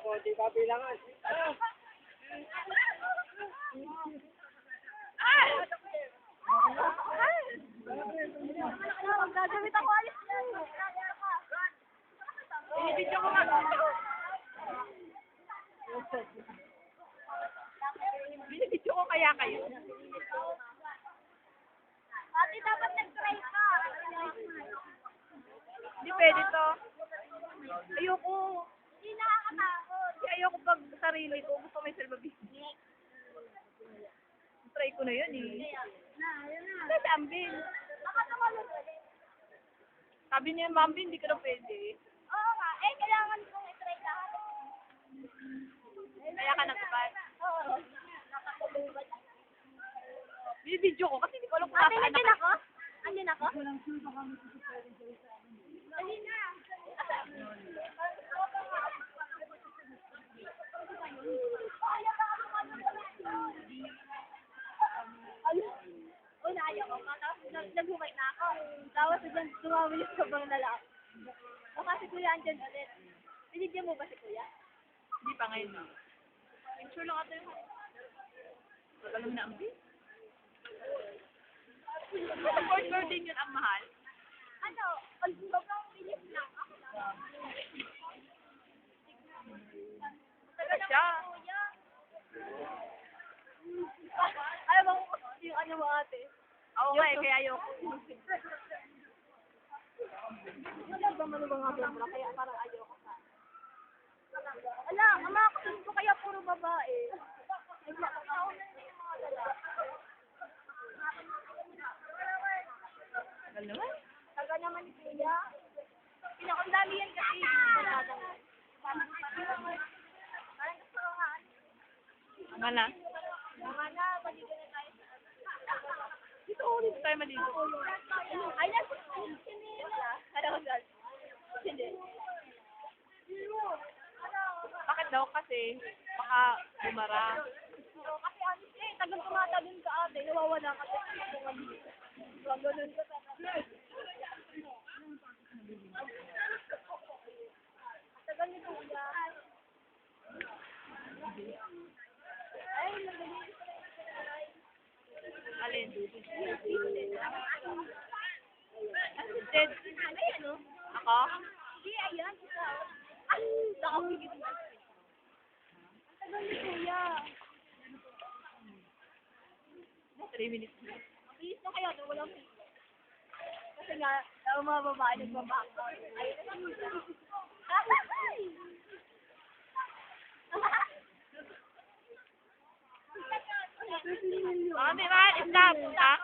Konti pa bilangan. Gagamit ako alis na. Binibidyo ko nga. Binibidyo ko kaya kayo. Ate, dapat nag-try ka. Hindi pwede to. Ayoko. Hindi nakakatakot. Ayoko pag sarili ko. Gusto may self-business. Try ko na yun eh. Kasi Ambin. Sabi niya, Mami, hindi ka na pwede. Oo nga. Eh, kailangan kong i-try lahat. Kaya ka nagpapal? Oo. Nakakabubad. Binibidyo ko kasi hindi ko alam kung nasaan ako. Andin ako? Andin ako? Andin na. Una, ayoko. Tapos naghumay na ako. Tapos dyan, tumawin yung sobrang lalaki. O kasi kuya, andyan ulit. Binigyan mo ba si kuya? Hindi pa ngayon. Picture lang ito yung... Alam na ang big. Sa fourth floor din yun ang mahal. Ano? Sobrang bilis lang. Ako lang. Taga siya. Ayaw mo yung ano mo ate? Oo nga eh, kaya ayoko. Wala ba malubang nga sobra? Kaya parang ayoko ka. Ala, ang mga kasunod ko kaya puro babae. Nagmakaw na yung mga lalaki. Tagal naman. Taga naman ni kuya. Pinakandali yan kasi. Parang gusto ko nga. Nga na. Mga na, maligo na tayo. Dito ulit tayo maligo. Ay, sinila. Ano ko dyan? Hindi. Bakit daw? Kasi baka bumara. Kasi honestly, tagal tumatagal ka ate. Nawawala ka. Ganun ka talaga. Tagal ni kuya. Ay, magaling. Alin? Assisted. Ano yan, no? Ako? Hindi, ayan. Ay, nakapigit na. Ang tagal ni kuya. 3 minutes na. Mabilis na kayo, no? Walang pito. Kasi nga, ang mga babae nagbabaka. Ay, Mami, man, stop. Ha?